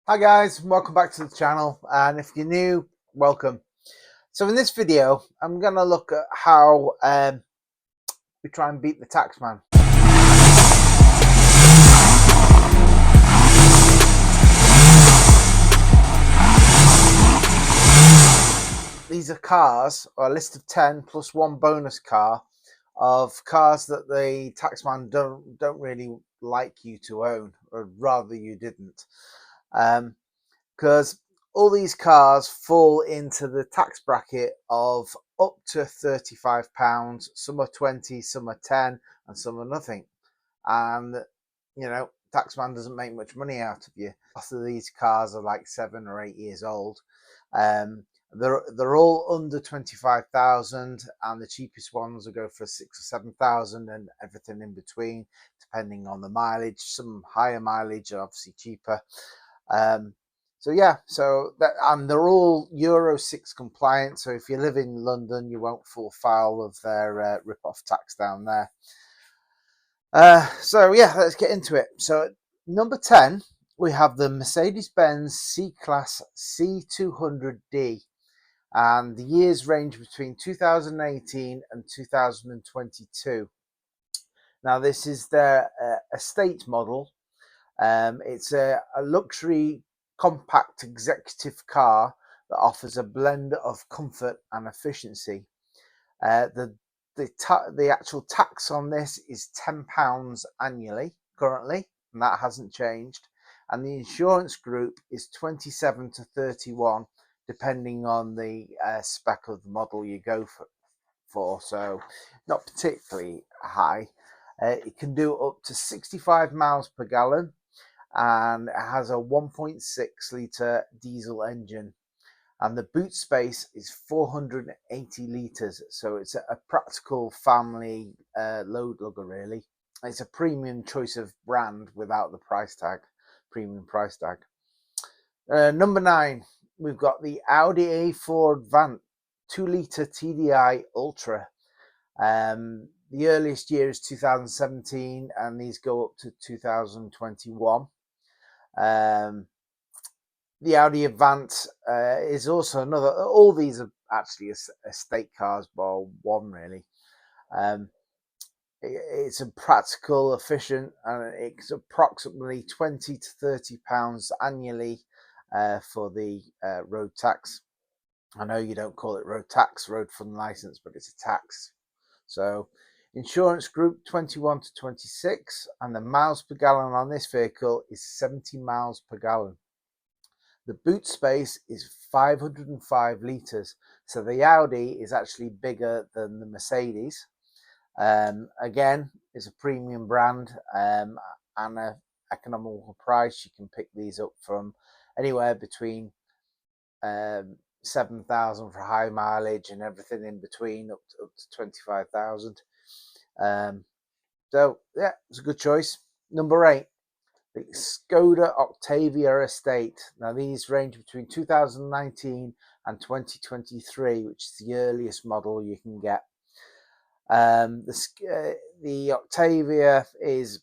Hi guys, welcome back to the channel, and if you're new, welcome. So in this video I'm going to look at how we try and beat the taxman. These are cars, or a list of 10 plus one bonus car of cars that the taxman don't really like you to own, or rather you didn't, because all these cars fall into the tax bracket of up to £35. Some are 20, some are 10, and some are nothing. And taxman doesn't make much money out of you. Most of these cars are like 7 or 8 years old. They're all under 25,000, and the cheapest ones will go for 6 or 7,000, and everything in between, depending on the mileage. Some higher mileage are obviously cheaper. And they're all Euro 6 compliant. So if you live in London, you won't fall foul of their rip-off tax down there. Let's get into it. So at number 10, we have the Mercedes-Benz C-Class C200D. And the years range between 2018 and 2022. Now, this is their estate model. It's a luxury compact executive car that offers a blend of comfort and efficiency. The actual tax on this is £10 annually currently, and that hasn't changed. And the insurance group is 27 to 31, depending on the spec of the model you go for. So not particularly high. It can do up to 65 miles per gallon, and it has a 1.6 litre diesel engine, and the boot space is 480 litres, so it's a practical family load lugger really. It's a premium choice of brand without the premium price tag. Number 9, we've got the Audi A4 Avant 2 litre TDI Ultra. The earliest year is 2017, and these go up to 2021. The Audi Avant is also another. All these are actually estate cars, bar one really. It's a practical, efficient, and it's approximately £20 to £30 annually for the road tax. I know you don't call it road tax, road fund license, but it's a tax. So insurance group 21 to 26, and the miles per gallon on this vehicle is 70 miles per gallon. The boot space is 505 litres, so the Audi is actually bigger than the Mercedes. Again, it's a premium brand and an economical price. You can pick these up from anywhere between 7,000 for high mileage and everything in between up to 25,000. It's a good choice. Number 8, the Skoda Octavia estate. Now these range between 2019 and 2023, which is the earliest model you can get. The Octavia is,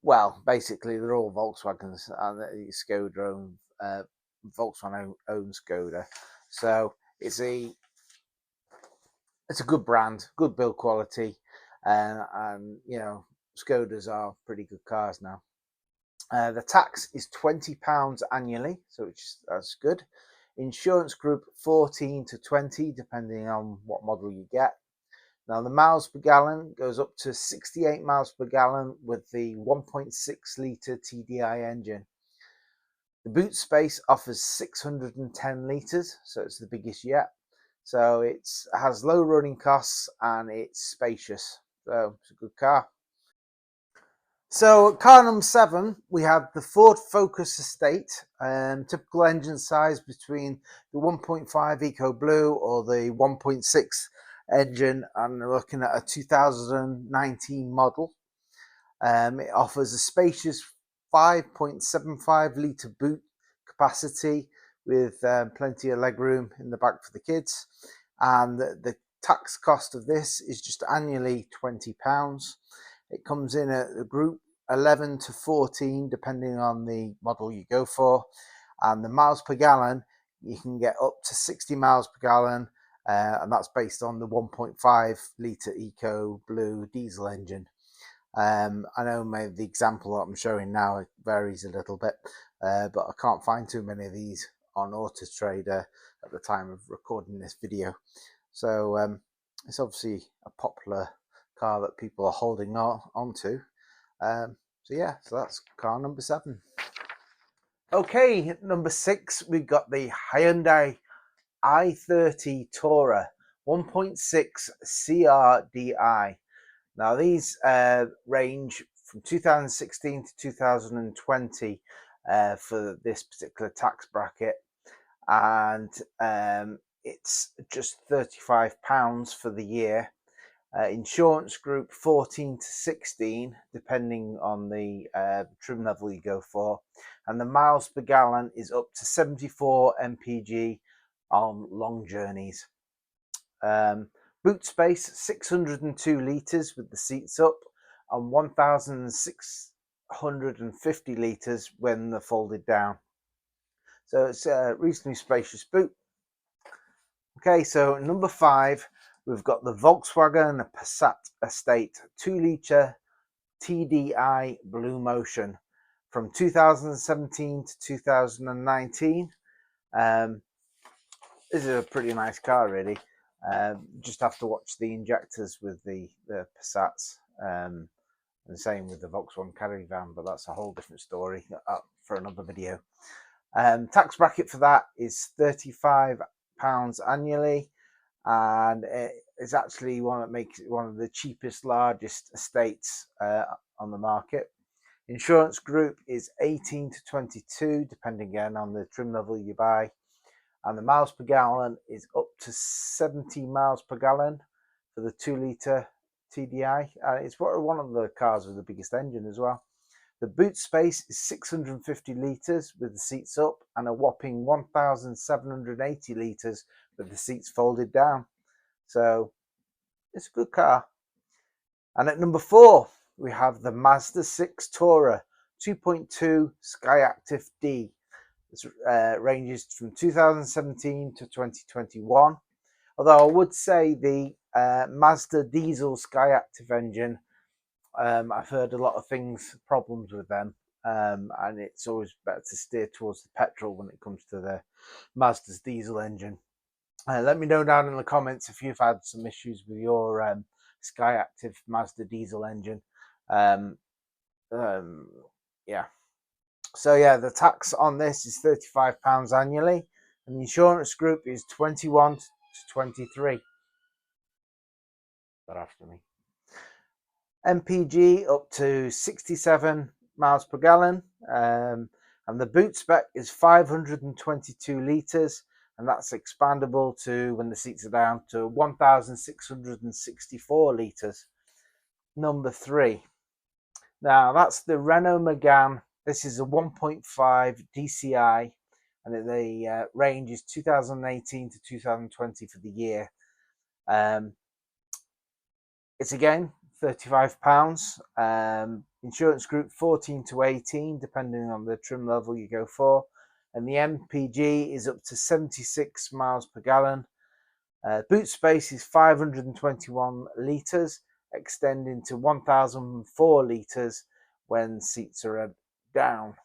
well, basically they're all Volkswagens, and the Skoda Volkswagen owns Skoda, so it's a good brand, good build quality, and Skodas are pretty good cars now. The tax is £20 annually, so that's good. Insurance group 14 to 20, depending on what model you get. Now the miles per gallon goes up to 68 miles per gallon with the 1.6 litre TDI engine. The boot space offers 610 litres, so it's the biggest yet. So it has low running costs and it's spacious. So it's a good car. So car number 7, we have the Ford Focus Estate. Typical engine size between the 1.5 EcoBlue or the 1.6 engine, and we're looking at a 2019 model. It offers a spacious 5.75 litre boot capacity with plenty of legroom in the back for the kids, and the tax cost of this is just annually £20. It comes in at the group 11 to 14 depending on the model you go for, and the miles per gallon you can get up to 60 miles per gallon, and that's based on the 1.5 litre EcoBlue diesel engine. I know maybe the example that I'm showing now, it varies a little bit, but I can't find too many of these on Auto Trader at the time of recording this video. So it's obviously a popular car that people are holding on to. So yeah, so that's car number 7. Okay, number 6, we've got the Hyundai i30 Tourer 1.6 CRDi. Now these range from 2016 to 2020 for this particular tax bracket, and it's just £35 for the year. Insurance group 14 to 16 depending on the trim level you go for, and the miles per gallon is up to 74 mpg on long journeys. Boot space 602 litres with the seats up, and 1650 litres when they're folded down. So it's a reasonably spacious boot. Okay, so number 5, we've got the Volkswagen Passat Estate 2 litre TDI Bluemotion from 2017 to 2019. This is a pretty nice car, really. Just have to watch the injectors with the Passats, and the same with the Volkswagen Caravan, but that's a whole different story for another video. Tax bracket for that is £35 annually, and it's actually one that makes it one of the cheapest, largest estates on the market. Insurance group is 18 to 22 depending again on the trim level you buy, and the miles per gallon is up to 70 miles per gallon for the 2 litre TDI. It's one of the cars with the biggest engine as well. The boot space is 650 litres with the seats up, and a whopping 1,780 litres with the seats folded down. So it's a good car. And at number 4, we have the Mazda 6 Tourer 2.2 Skyactiv-D. This ranges from 2017 to 2021. Although I would say the Mazda diesel Skyactiv engine, I've heard a lot of problems with them, and it's always better to steer towards the petrol when it comes to the Mazda's diesel engine. Let me know down in the comments if you've had some issues with your Skyactiv Mazda diesel engine. Yeah. So yeah, the tax on this is £35 annually, and the insurance group is 21 to 23. That after me. MPG up to 67 miles per gallon, and the boot spec is 522 litres, and that's expandable to, when the seats are down, to 1,664 litres. Number 3. Now that's the Renault Megane. This is a 1.5 DCI, and the range is 2018 to 2020 for the year. It's again £35. Insurance group 14 to 18 depending on the trim level you go for, and the MPG is up to 76 miles per gallon. Boot space is 521 litres, extending to 1,004 litres when seats are down.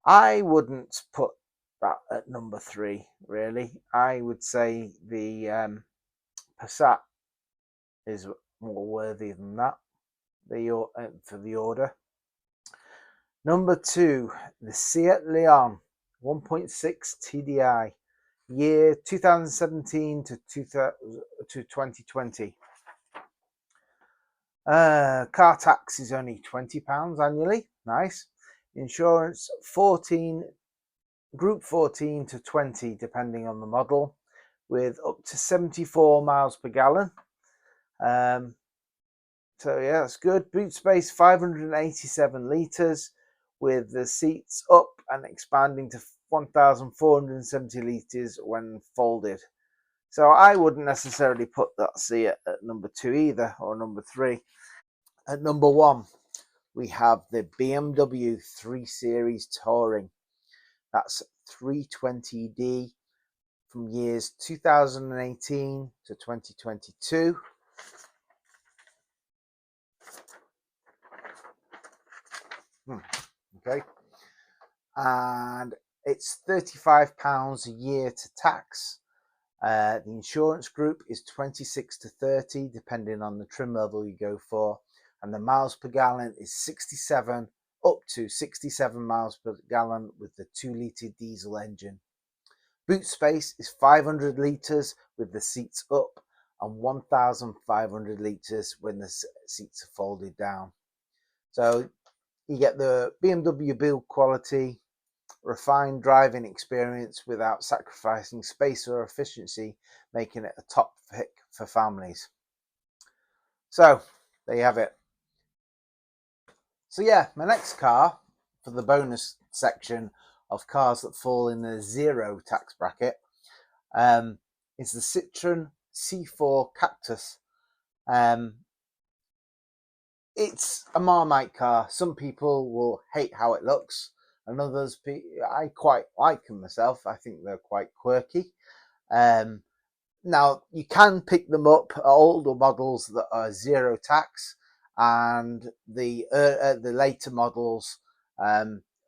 I wouldn't put that at number 3, really. I would say the Passat is more worthy than that for the order. Number 2, the Seat Leon 1.6 TDI, year 2017 to 2020. Car tax is only £20 annually. Nice. Insurance 14, group 14 to 20 depending on the model, with up to 74 miles per gallon. So yeah, that's good. Boot space 587 litres with the seats up and expanding to 1,470 litres when folded. So I wouldn't necessarily put that Seat at number 2 either, or number 3. At number 1, we have the BMW 3 Series Touring. That's 320D from years 2018 to 2022. Okay, and it's £35 a year to tax. The insurance group is 26 to 30, depending on the trim level you go for, and the miles per gallon is 67 up to 67 miles per gallon with the 2-litre diesel engine. Boot space is 500 litres with the seats up and 1,500 litres when the seats are folded down. So you get the BMW build quality, refined driving experience without sacrificing space or efficiency, making it a top pick for families. So there you have it. So yeah, my next car for the bonus section of cars that fall in the zero tax bracket is the Citroen C4 Cactus. It's a Marmite car. Some people will hate how it looks, and others, I quite like them myself. I think they're quite quirky. Now, you can pick them up at older models that are zero tax, and the later models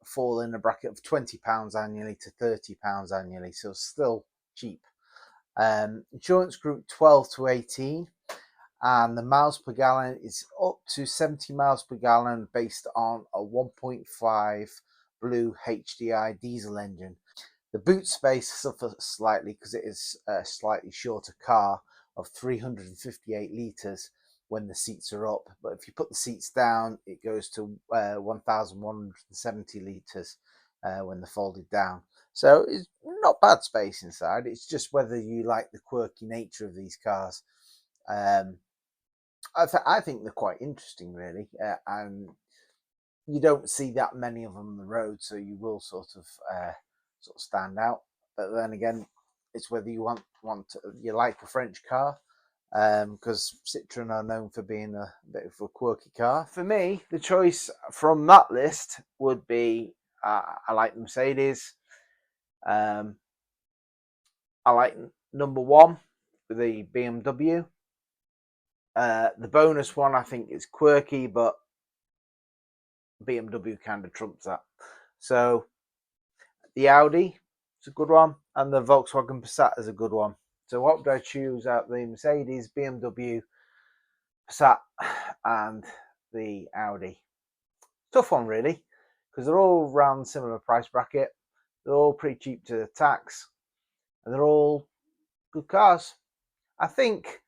fall in a bracket of £20 annually to £30 annually, so still cheap. Insurance group 12 to 18, and the miles per gallon is up to 70 miles per gallon based on a 1.5 Blue HDI diesel engine. The boot space suffers slightly because it is a slightly shorter car of 358 litres when the seats are up, but if you put the seats down it goes to 1,170 litres when they're folded down. So it's not bad space inside, it's just whether you like the quirky nature of these cars. I think they're quite interesting really, and you don't see that many of them on the road, so you will sort of stand out. But then again, it's whether you you like a French car, because Citroen are known for being a bit of a quirky car. For me, the choice from that list would be I like the Mercedes. I like number one, the BMW. The bonus one I think is quirky, but BMW kind of trumps that. So the Audi is a good one, and the Volkswagen Passat is a good one. So what would I choose out the Mercedes, BMW, Passat, and the Audi? Tough one really, because they're all around similar price bracket. They're all pretty cheap to tax, and they're all good cars. I think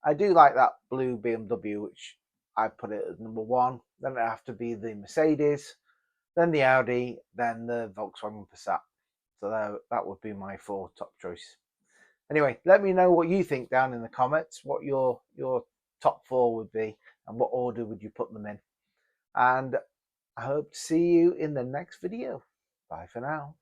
I do like that blue BMW, which I put it as number one. Then it'd have to be the Mercedes, then the Audi, then the Volkswagen Passat. So that would be my 4 top choices. Anyway, let me know what you think down in the comments, what your top 4 would be, and what order would you put them in. And I hope to see you in the next video. Bye for now.